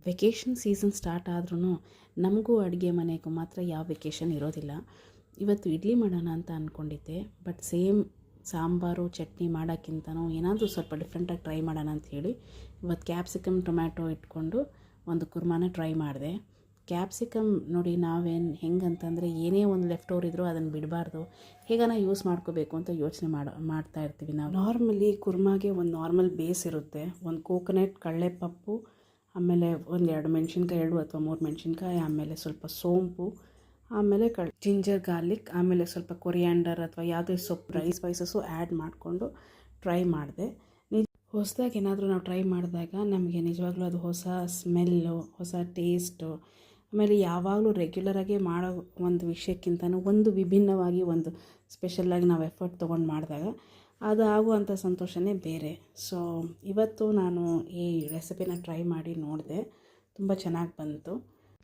Vacation season start ಆದ್ರೂ ನಮಗೂ ಅಡುಗೆ ಮನೆಗೂ ಮಾತ್ರ ಯಾವ ವೆಕೇಷನ್ ಇರೋದಿಲ್ಲ. ಇವತ್ತು ಇಡ್ಲಿ ಮಾಡೋಣ ಅಂತ ಅಂದ್ಕೊಂಡಿದ್ದೆ, ಬಟ್ ಸೇಮ್ ಸಾಂಬಾರು ಚಟ್ನಿ ಮಾಡೋಕ್ಕಿಂತನೂ ಏನಾದರೂ ಸ್ವಲ್ಪ ಡಿಫ್ರೆಂಟಾಗಿ ಟ್ರೈ ಮಾಡೋಣ ಅಂಥೇಳಿ ಇವತ್ತು ಕ್ಯಾಪ್ಸಿಕಮ್ ಟೊಮ್ಯಾಟೊ ಇಟ್ಕೊಂಡು ಒಂದು ಕುರ್ಮಾನ ಟ್ರೈ ಮಾಡಿದೆ. ಕ್ಯಾಪ್ಸಿಕಮ್ ನೋಡಿ, ನಾವೇನು ಹೆಂಗಂತಂದರೆ ಏನೇ ಒಂದು ಲೆಫ್ಟ್ ಓವರ್ ಇದ್ದರೂ ಅದನ್ನು ಬಿಡಬಾರ್ದು, ಹೇಗಾನ ಯೂಸ್ ಮಾಡ್ಕೋಬೇಕು ಅಂತ ಯೋಚನೆ ಮಾಡ್ತಾ ಇರ್ತೀವಿ ನಾವು. ನಾರ್ಮಲಿ ಕುರ್ಮಾಗೆ ಒಂದು ನಾರ್ಮಲ್ ಬೇಸ್ ಇರುತ್ತೆ. ಒಂದು ಕೋಕೋನಟ್, ಕಡಲೆಪಪ್ಪು, ಆಮೇಲೆ ಒಂದು 2 ಮೆಣಸಿನ್ಕಾಯಿ, 2 ಅಥವಾ 3 ಮೆಣಸಿನ್ಕಾಯಿ, ಆಮೇಲೆ ಸ್ವಲ್ಪ ಸೋಂಪು, ಆಮೇಲೆ ಜಿಂಜರ್ ಗಾರ್ಲಿಕ್, ಆಮೇಲೆ ಸ್ವಲ್ಪ ಕೊರಿಯಾಂಡರ್ ಅಥವಾ ಯಾವುದೇ ಸೊಪ್ಪು, ಡ್ರೈ ಸ್ಪೈಸಸ್ಸು ಆ್ಯಡ್ ಮಾಡಿಕೊಂಡು ಟ್ರೈ ಮಾಡಿದೆ. ಹೊಸದಾಗಿ ಏನಾದರೂ ನಾವು ಟ್ರೈ ಮಾಡಿದಾಗ ನಮಗೆ ನಿಜವಾಗ್ಲೂ ಅದು ಹೊಸ ಸ್ಮೆಲ್ಲು, ಹೊಸ ಟೇಸ್ಟು, ಆಮೇಲೆ ಯಾವಾಗಲೂ ರೆಗ್ಯುಲರಾಗಿ ಮಾಡೋ ಒಂದು ವಿಷಯಕ್ಕಿಂತನೂ ಒಂದು ವಿಭಿನ್ನವಾಗಿ, ಒಂದು ಸ್ಪೆಷಲ್ಲಾಗಿ ನಾವು ಎಫರ್ಟ್ ತೊಗೊಂಡು ಮಾಡಿದಾಗ ಅದು ಆಗುವಂಥ ಸಂತೋಷವೇ ಬೇರೆ. ಸೊ ಇವತ್ತು ನಾನು ಈ ರೆಸಿಪಿನ ಟ್ರೈ ಮಾಡಿ ನೋಡಿದೆ, ತುಂಬ ಚೆನ್ನಾಗಿ ಬಂತು.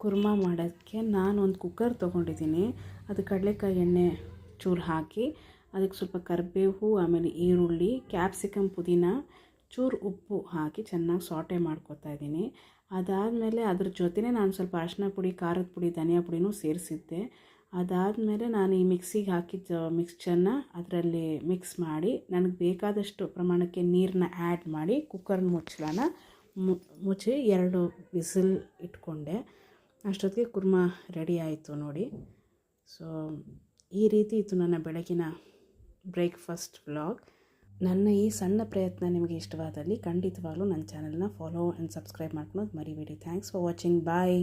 ಕುರ್ಮಾ ಮಾಡೋಕ್ಕೆ ನಾನು ಒಂದು ಕುಕ್ಕರ್ ತೊಗೊಂಡಿದ್ದೀನಿ. ಅದು ಕಡಲೆಕಾಯಿ ಎಣ್ಣೆ ಚೂರು ಹಾಕಿ, ಅದಕ್ಕೆ ಸ್ವಲ್ಪ ಕರಿಬೇವು, ಆಮೇಲೆ ಈರುಳ್ಳಿ, ಕ್ಯಾಪ್ಸಿಕಮ್, ಪುದೀನ, ಚೂರು ಉಪ್ಪು ಹಾಕಿ ಚೆನ್ನಾಗಿ ಸಾಟೆ ಮಾಡ್ಕೊತಾ ಇದ್ದೀನಿ. ಅದಾದಮೇಲೆ ಅದ್ರ ಜೊತೆನೇ ನಾನು ಸ್ವಲ್ಪ ಅರಿಶಿನ ಪುಡಿ, ಖಾರದ ಪುಡಿ, ಧನಿಯಾ ಪುಡಿನೂ ಸೇರಿಸಿದ್ದೆ. ಅದಾದಮೇಲೆ ನಾನು ಈ ಮಿಕ್ಸಿಗೆ ಹಾಕಿದ್ದ ಮಿಕ್ಸ್ಚರ್ನ ಅದರಲ್ಲಿ ಮಿಕ್ಸ್ ಮಾಡಿ, ನನಗೆ ಬೇಕಾದಷ್ಟು ಪ್ರಮಾಣಕ್ಕೆ ನೀರನ್ನ ಆ್ಯಡ್ ಮಾಡಿ ಕುಕ್ಕರ್ ಮುಚ್ಚಳನ ಮುಚ್ಚಿ 2 ವಿಸಿಲ್ ಇಟ್ಕೊಂಡೆ. ಅಷ್ಟೊತ್ತಿಗೆ ಕುರ್ಮಾ ರೆಡಿ ಆಯಿತು ನೋಡಿ. ಸೊ ಈ ರೀತಿ ಇತ್ತು ನನ್ನ ಬೆಳಗಿನ ಬ್ರೇಕ್ಫಾಸ್ಟ್ ವ್ಲಾಗ್. ನನ್ನ ಈ ಸಣ್ಣ ಪ್ರಯತ್ನ ನಿಮಗೆ ಇಷ್ಟವಾದಲ್ಲಿ ಖಂಡಿತವಾಗ್ಲೂ ನನ್ನ ಚಾನಲ್ನ ಫಾಲೋ ಆ್ಯಂಡ್ ಸಬ್ಸ್ಕ್ರೈಬ್ ಮಾಡ್ಕೊಳೋದು ಮರಿಬೇಡಿ. Thanks for watching. ಬಾಯ್.